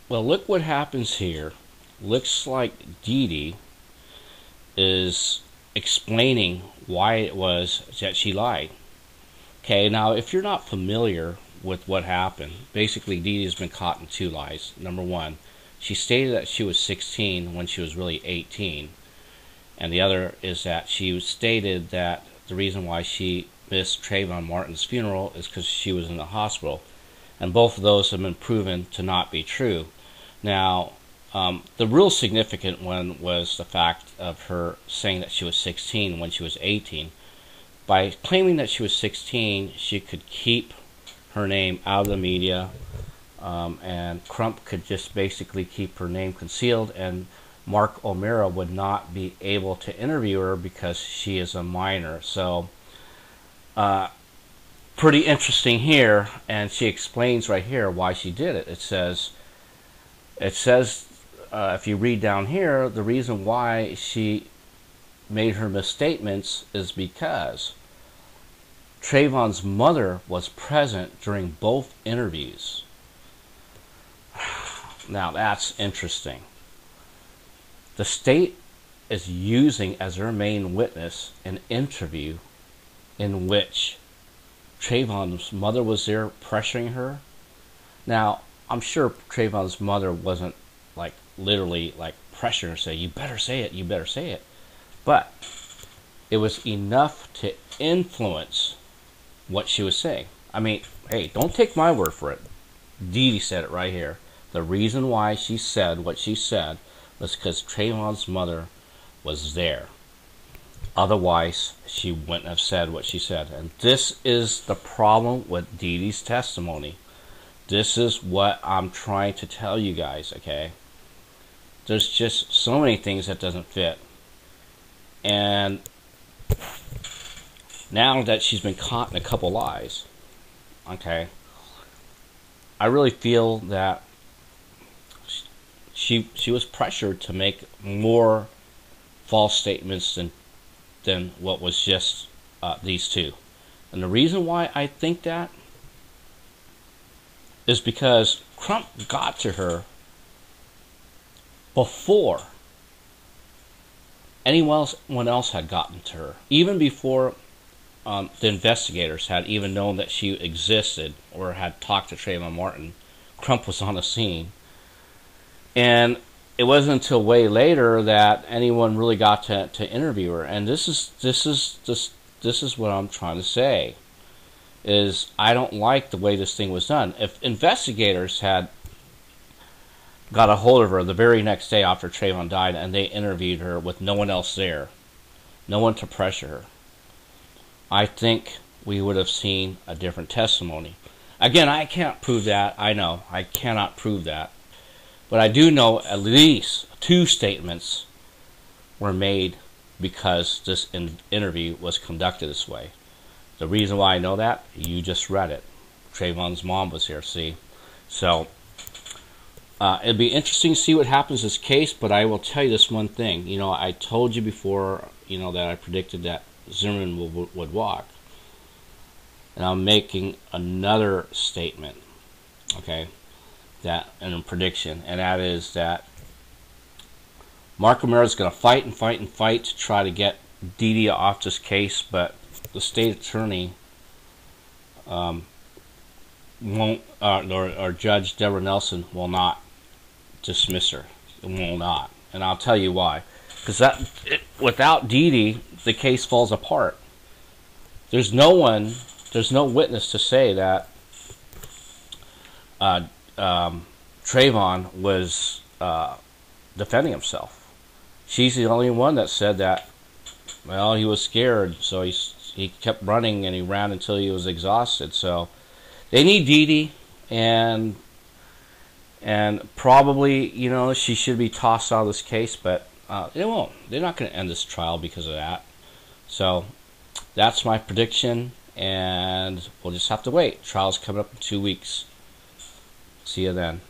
Well, look what happens here. Looks like Dee Dee is explaining why it was that she lied. Okay, now if you're not familiar with what happened, basically Dee Dee's been caught in two lies. Number one, she stated that she was 16 when she was really 18. And the other is that she stated that the reason why she missed Trayvon Martin's funeral is because she was in the hospital. And both of those have been proven to not be true. Now, the real significant one was the fact of her saying that she was 16 when she was 18. By claiming that she was 16, she could keep her name out of the media, and Crump could just basically keep her name concealed, and Mark O'Mara would not be able to interview her because she is a minor. So, pretty interesting here, and she explains right here why she did it. It says, if you read down here, the reason why she made her misstatements is because Trayvon's mother was present during both interviews. Now that's interesting. The state is using as their main witness an interview in which Trayvon's mother was there pressuring her. Now, I'm sure Trayvon's mother wasn't like literally like pressuring her, say, you better say it, you better say it. But it was enough to influence what she was saying. I mean, hey, don't take my word for it. Dee Dee said it right here. The reason why she said what she said was because Trayvon's mother was there. Otherwise, she wouldn't have said what she said. And this is the problem with Dee Dee's testimony. This is what I'm trying to tell you guys, okay? There's just so many things that doesn't fit. And now that she's been caught in a couple lies, okay, I really feel that she was pressured to make more false statements than what was just these two. And the reason why I think that is because Crump got to her before anyone else had gotten to her. Even before the investigators had even known that she existed or had talked to Trayvon Martin, Crump was on the scene. And it wasn't until way later that anyone really got to interview her. And this is what I'm trying to say. Is I don't like the way this thing was done. If investigators had got a hold of her the very next day after Trayvon died and they interviewed her with no one else there, no one to pressure her, I think we would have seen a different testimony. Again, I can't prove that. I know I cannot prove that. But I do know at least two statements were made because this interview was conducted this way. The reason why I know that, you just read it. Trayvon's mom was here, see? So, it'd be interesting to see what happens in this case, but I will tell you this one thing. You know, I told you before, you know, that I predicted that Zimmerman would walk. And I'm making another statement, okay, and a prediction, and that is that Mark O'Mara is going to fight and fight and fight to try to get Dee Dee off this case, but the state attorney won't, or Judge Deborah Nelson will not dismiss her. It will not, and I'll tell you why. Because without Dee Dee, the case falls apart. There's no witness to say that Trayvon was defending himself. She's the only one that said that, well, he was scared, so he kept running, and he ran until he was exhausted. So they need Dee Dee, and probably, you know, she should be tossed out of this case, but they won't. They're not going to end this trial because of that. So that's my prediction, and we'll just have to wait. Trial's coming up in 2 weeks. See you then.